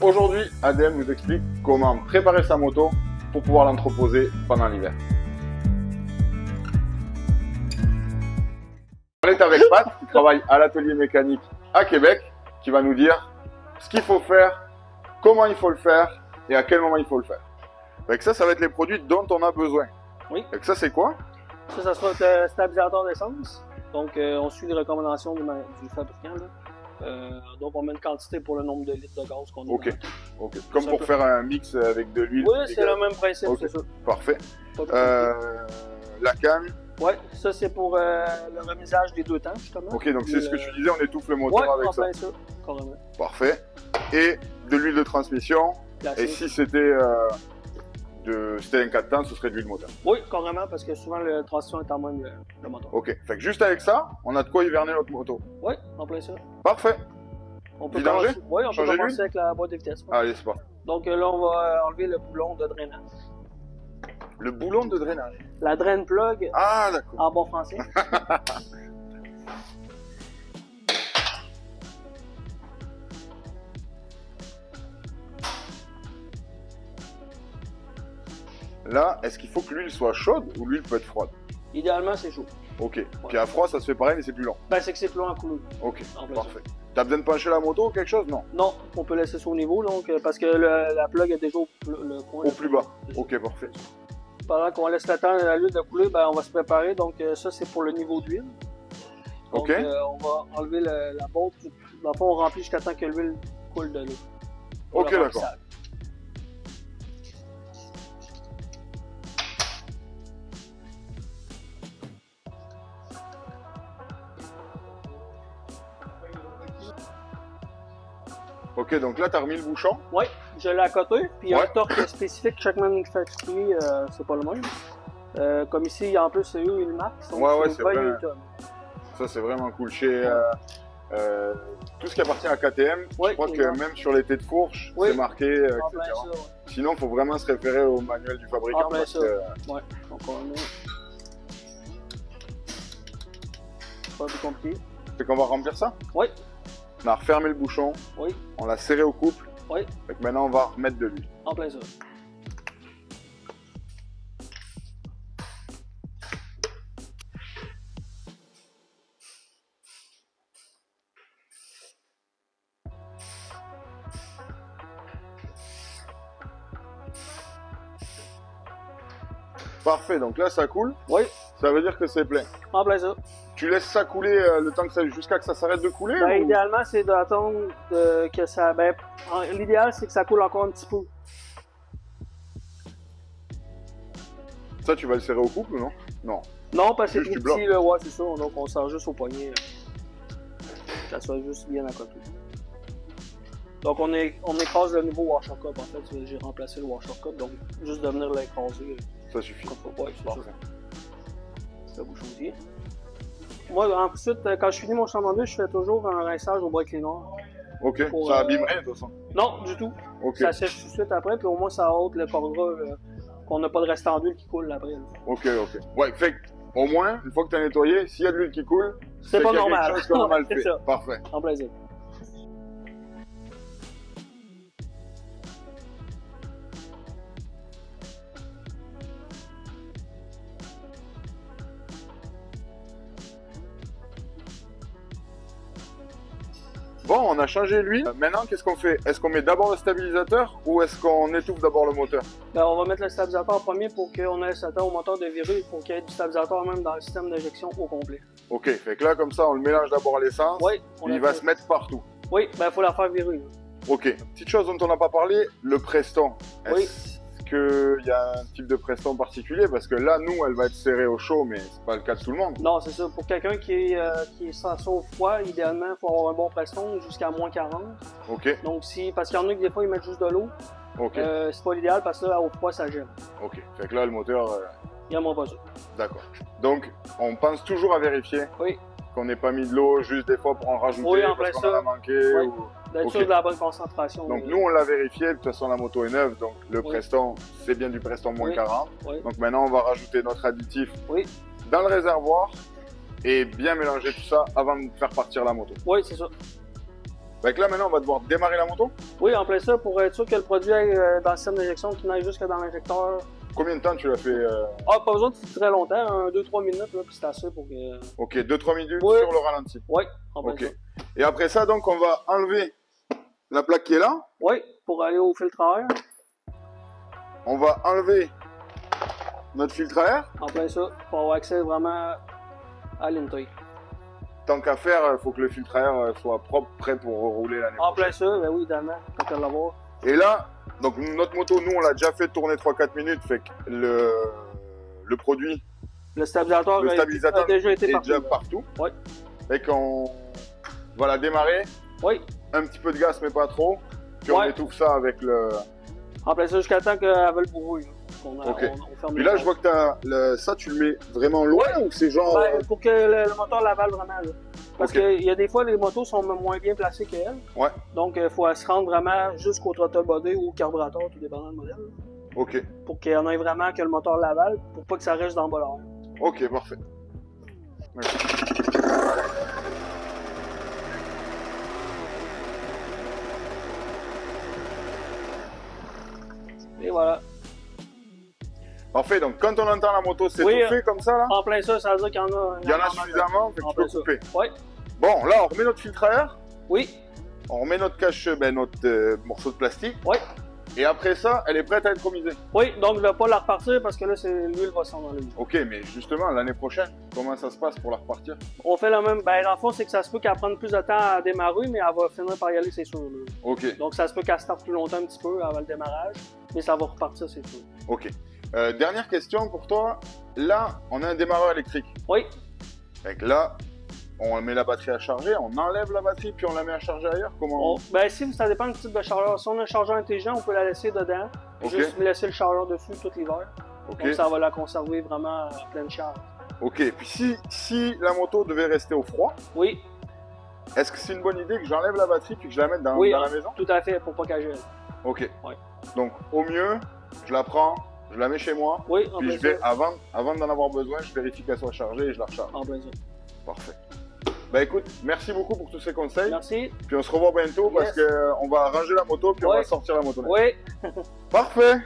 Aujourd'hui, ADM nous explique comment préparer sa moto pour pouvoir l'entreposer pendant l'hiver. On est avec Pat, qui travaille à l'atelier mécanique à Québec, qui va nous dire ce qu'il faut faire, comment il faut le faire et à quel moment il faut le faire. Avec ça, ça va être les produits dont on a besoin. Oui. Avec ça, c'est quoi? Ça sera le stabilisateur d'essence. Donc, on suit les recommandations du fabricant. Donc, on met une quantité pour le nombre de litres de gaz qu'on a. Ok. Comme pour faire un mix avec de l'huile. Oui, c'est le même principe, okay. c'est ça. Parfait. La canne. Oui, ça c'est pour le remisage des deux temps, justement. Ok, donc c'est ce que tu disais, on étouffe le moteur avec ça. Ça, carrément. Parfait. Et de l'huile de transmission. Classique. Et si c'était un 4 temps, ce serait de l'huile moteur. Oui, carrément, parce que souvent la transition est en moins le moteur. Ok, fait que juste avec ça, on a de quoi hiverner notre moto. Oui, en plein ça. Parfait. On peut commencer, oui, on peut commencer avec la boîte de vitesse. Ouais. Allez, c'est parti. Donc là, on va enlever le boulon de drainage. Le boulon de drainage? La drain plug, d'accord. En bon français. Là, est-ce qu'il faut que l'huile soit chaude ou l'huile peut être froide? Idéalement, c'est chaud. Ok. Ouais. Puis à froid, ça se fait pareil, mais c'est plus lent. Ben, c'est que c'est plus lent à couler. Ok, parfait. T'as besoin de pencher la moto ou quelque chose? Non. Non, on peut laisser ça au niveau, donc, parce que la plug est déjà au point. Au plus bas. Ok, parfait. Pendant qu'on laisse le temps à l'huile de couler, ben, on va se préparer. Donc, ça, c'est pour le niveau d'huile. Donc, ok. On va enlever la botte. Dans le fond, on remplit jusqu'à temps que l'huile coule de l'eau. Ok, d'accord. Ok, donc là, tu as remis le bouchon? Oui, je l'ai accoté. Puis il y a un torque spécifique, chaque manufacturier, c'est pas le même. Comme ici, en plus, c'est eux, ils le marquent. Ouais, c'est vrai. Ça, c'est vraiment cool. Chez tout ce qui appartient à KTM, je crois que même sur les têtes de fourche, c'est marqué, etc. Ça, sinon, il faut vraiment se référer au manuel du fabricant. Parce que... Ouais, donc on met... Pas plus compliqué. C'est qu'on va remplir ça? Oui. On a refermé le bouchon. Oui. On l'a serré au couple. Oui. Fait que maintenant, on va remettre de l'huile. En plein ça. Parfait, donc là, ça coule. Oui. Ça veut dire que c'est plein. En plein ça. Tu laisses ça couler le temps que ça, jusqu'à que ça s'arrête de couler? Ben, idéalement, c'est d'attendre que ça... Ben, l'idéal, c'est que ça coule encore un petit peu. Ça, tu vas le serrer au couple ou non? Non. Non, parce que c'est trop petit, ouais, c'est ça. Donc, on sert juste au poignet. Que ça soit juste bien à côté. Donc, on écrase le nouveau washer cup. En fait, j'ai remplacé le washer cup. Donc, juste de venir l'écraser. Ça suffit. Ouais, c'est ça. Le bouchon aussi. Moi, ensuite, quand je finis mon chambon d'huile, je fais toujours un rinçage au brake cleaner. Ok, ça abîme rien de toute façon? Non, du tout. Okay. Ça sèche tout de suite après, puis au moins ça ôte le cordra, qu'on n'a pas de restant d'huile qui coule après. Là. Ok. Ouais, fait au moins, une fois que tu as nettoyé, s'il y a de l'huile qui coule, c'est pas normal. Quelque chose qu'on a mal fait. Ça. Parfait. En plaisir. Bon, on a changé l'huile. Maintenant, qu'est-ce qu'on fait? Est-ce qu'on met d'abord le stabilisateur ou est-ce qu'on étouffe d'abord le moteur? Ben, on va mettre le stabilisateur en premier pour qu'on ait le temps au moteur de virer, pour qu'il y ait du stabilisateur même dans le système d'injection au complet. Ok, fait que là, comme ça, on le mélange d'abord à l'essence. Oui. Il va se mettre partout. Oui, ben il faut la faire virer. Là. Ok. Petite chose dont on n'a pas parlé, le preston. Oui. Est-ce qu'il y a un type de preston particulier? Parce que là, nous, elle va être serrée au chaud, mais c'est pas le cas de tout le monde. Non, c'est ça. Pour quelqu'un qui est sans au froid, idéalement, il faut avoir un bon preston jusqu'à moins 40. Ok. Donc, parce qu'il y en a qui, des fois, ils mettent juste de l'eau. Ok. C'est pas l'idéal parce que là, au froid, ça gèle. Ok. Fait que là, le moteur... Il n'y a pas ça. D'accord. Donc, on pense toujours à vérifier qu'on n'ait pas mis de l'eau juste des fois pour en rajouter parce qu'on en a manqué. Oui. D'être sûr de la bonne concentration. Donc, nous, on l'a vérifié. De toute façon, la moto est neuve. Donc, le preston, c'est bien du preston moins 40. Donc, maintenant, on va rajouter notre additif dans le réservoir et bien mélanger tout ça avant de faire partir la moto. Oui, c'est ça. Donc là, maintenant, on va devoir démarrer la moto. Oui, en plein ça, pour être sûr que le produit aille dans le système d'injection, qu'il n'aille jusque dans l'injecteur. Combien de temps tu l'as fait Ah, pas besoin de très longtemps, 2-3 minutes, là, puis c'est assez pour que... Ok, 2-3 minutes oui. sur le ralenti. Oui, en plein Ok. ça. Et après ça, donc, on va enlever la plaque qui est là. Oui, pour aller au filtre à air. On va enlever notre filtre à air. En plein ça, pour avoir accès vraiment à l'intake. Tant qu'à faire, il faut que le filtre à air soit propre, prêt pour rouler l'année En prochaine. plein ça, ben oui, évidemment, quand on l'avoir. Et là, donc notre moto, nous, on l'a déjà fait tourner 3-4 minutes, fait que le produit, Le stabilisateur, a déjà été partout. déjà partout. Oui. Et qu'on va la démarrer. Oui. Un petit peu de gaz, mais pas trop. Puis on étouffe ça avec le... En plein ça, jusqu'à temps qu'elle veuille le bourrouille. Ok. Puis là, je vois que ça, tu le mets vraiment loin ou c'est genre... Ben, pour que le moteur l'avale vraiment. Là. Parce qu'il y a des fois, les motos sont moins bien placées qu'elles. Ouais. Donc, il faut se rendre vraiment jusqu'au throttle body ou au carburateur, tout dépendant du modèle. Ok. Pour qu'il y en ait vraiment que le moteur l'avale, pour pas que ça reste dans le bas l'air. Ok, parfait. Et voilà. Parfait, donc quand on entend la moto s'étouffer comme ça, là, en plein ça veut dire qu'il y en a... Il y en a suffisamment, fait que tu peux couper. Oui. Bon, là, on remet notre filtre à air. Oui. On remet notre cache, notre morceau de plastique. Oui. Et après ça, elle est prête à être remisée. Oui, donc je ne vais pas la repartir parce que là, l'huile va s'en aller. Ok, mais justement, l'année prochaine, comment ça se passe pour la repartir? On fait le même. Ben, dans le fond, c'est que ça se peut qu'elle prenne plus de temps à démarrer, mais elle va finir par y aller, c'est sûr. Là. Ok. Donc, ça se peut qu'elle starte plus longtemps un petit peu avant le démarrage, mais ça va repartir, c'est sûr. Ok. Dernière question pour toi. Là, on a un démarreur électrique. Oui. Donc là, on met la batterie à charger, on enlève la batterie puis on la met à charger ailleurs. Comment? Ben, si ça dépend du type de chargeur. Si on a un chargeur intelligent, on peut la laisser dedans. Juste laisser le chargeur dessus tout l'hiver. Donc, ça va la conserver vraiment à pleine charge. Ok. Puis si la moto devait rester au froid. Oui. Est-ce que c'est une bonne idée que j'enlève la batterie puis que je la mette dans la maison? Tout à fait, pour pas qu'elle gèle. Ok. Oui. Donc, au mieux, je la prends, je la mets chez moi. Oui, puis je vais, avant d'en avoir besoin, je vérifie qu'elle soit chargée et je la recharge. En plein ça. Parfait. Bah écoute, merci beaucoup pour tous ces conseils. Merci. Puis on se revoit bientôt parce qu'on va ranger la moto puis on va sortir la moto. Oui. Parfait.